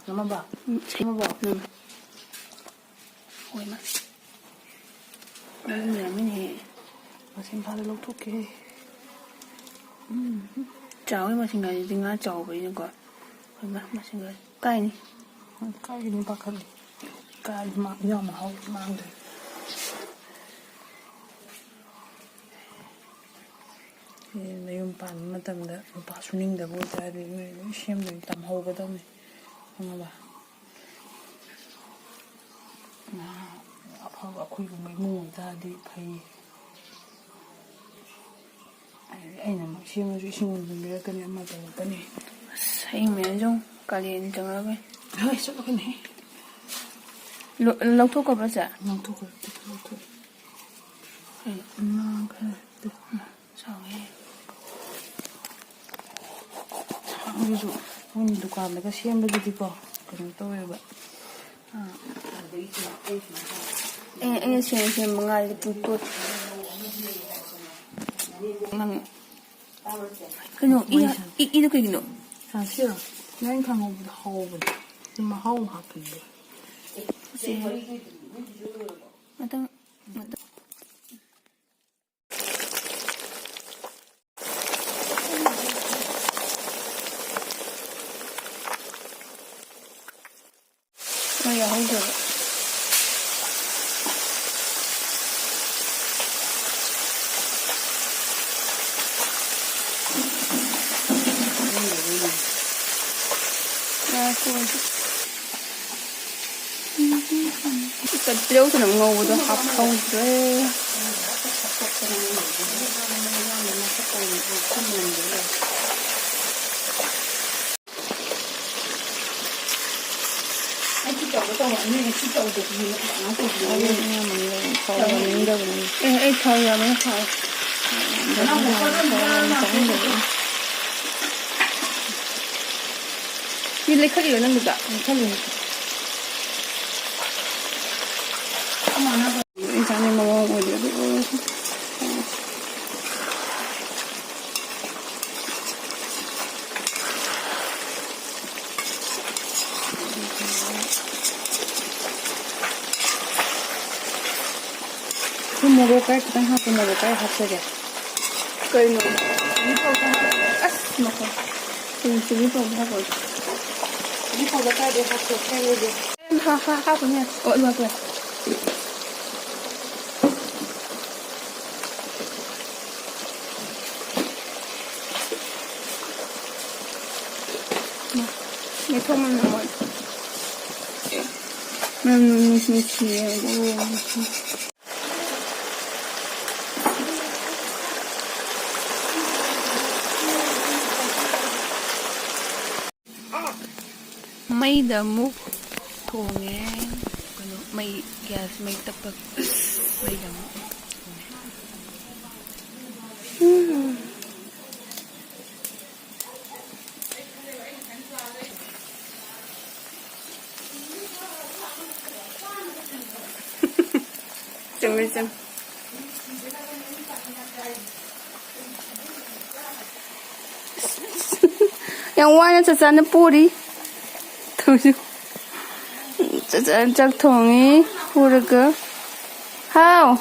Namaba. Namaba. Ôi mà nó nhiều mới nè Mà xem pha lâu thuốc kê. cháu ấy mà xin người thì ngã cháu vậy nữa coi rồi mà xin người cay đi Cái cái này bác đi. Cái mà nhau mà hậu mang được. Nayong pan matamda mapasuning da bo tari siyem da tam ho ba dami nga ba na afa akhoi ko mai mu da di phai ai na ma siyem ju sing un bi ka ni ma da ka ni say miếng trong cà liền chẳng là vậy hai so ka ni lâu thuốc có bao giờ nang thu ko na ka sao vậy 아무래도 오늘 누가 내가 시험 보기 디고 그럼 또 해 봐. em xem một ngày tụt tụt mang cái nụ ít cái nụ 사실 난 강호보다 하오보다 정말 하오 하던데. 맞다 rồi không được cái tiêu thì nó ngầu rồi hấp không rồi Ai chỉ chọn cái tông anh này chỉ chọn được gì nữa nó cũng được. mình thôi mình đâu em thôi rồi mới thôi nó một con đi lấy khách rồi nó được ạ khách liền. mà nó em sáng nay mà ngồi được 그 먹을 거야? 그냥 하고 먹을 거야? 합쳐져. cây nó đi vào trong mà không thì đi vào trong rồi đi vào cái để hấp được cái gì? em ha của nha ôi được rồi mấy thông ăn rồi mình chỉ mây muk thongé kano may gas may tapak may muk Jangan yang warna sana puri tuh chắc thùng puri cơ how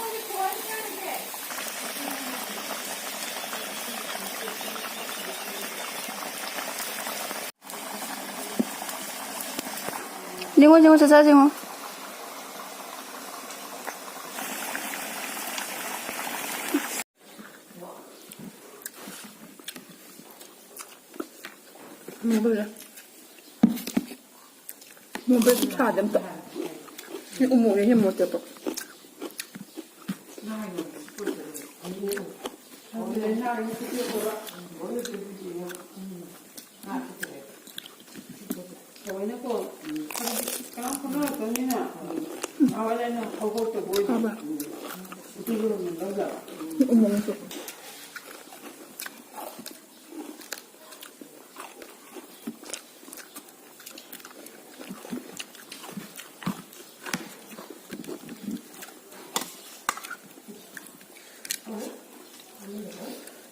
liên quan chắc gì không 뭐 배 차 좀 더. 이 어머니 힘 못 줘.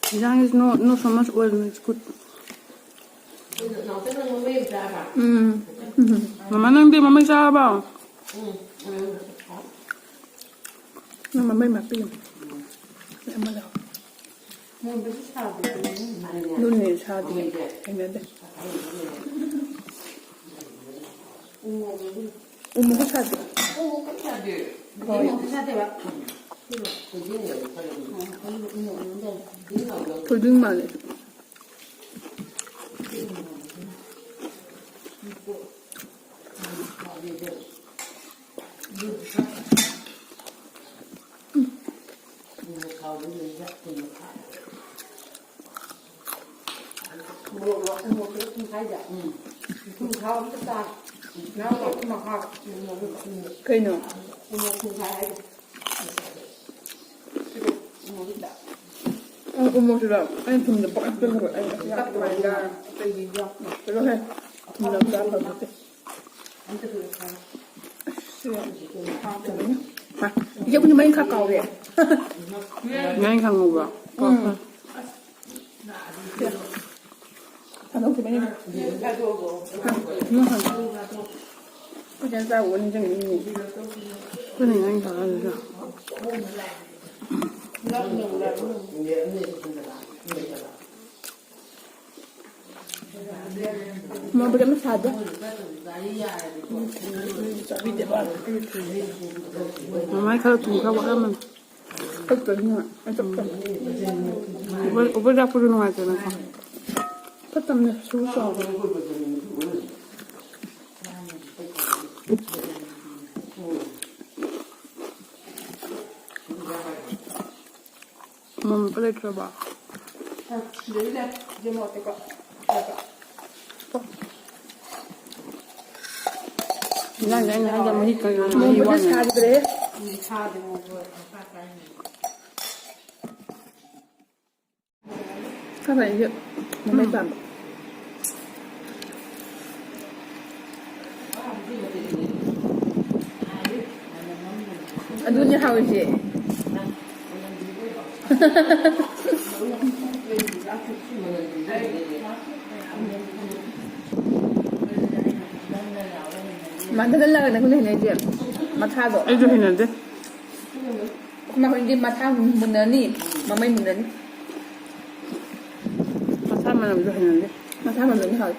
The young is not so much oil, it's good. Mama nanti mama siapa? Mama mấy mà pin. Em mà đâu. Luôn này sao thì em biết đấy. Umu có sao thì. Thôi đừng mà này. Cây nữa. Umu sudah. Anh thùng được bọc cái rồi anh cắt lại ra cái gì đó. Cái đó hay. Thùng làm ra là được. Hả? Giờ cũng mấy khát cầu vậy. Ngay khang ngủ vào. Thằng ông thì mấy em. Nó hẳn. Có chân ra uống chân nghỉ. Cái này anh thở được chưa? Mau beli massage. Mama kalau tunggu kau apa? Betul ni. Macam tu. Ubah dapur dulu aja nak. Betul ni susah. Mama boleh coba. Jadi dah dia mau tengok. Jangan aja mesti kau Mau beli massage beri. Các bạn dự nó mới tầm Aduh như hầu gì mà thế là nó cũng này gì mà tha rồi Itu hinade. mà hình như mà tha mình nè nè mà mấy mình nè Masa mana itu hinade. mà tha mình nè thôi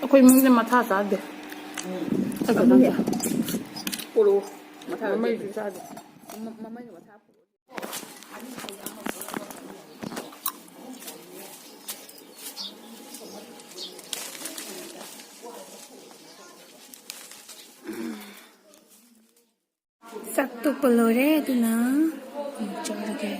Aku ingin mata saja. Agak mana ya? Puluh. Mama itu saja. Mama itu mata puluh. Satu puluh deh tu na. Cari ke.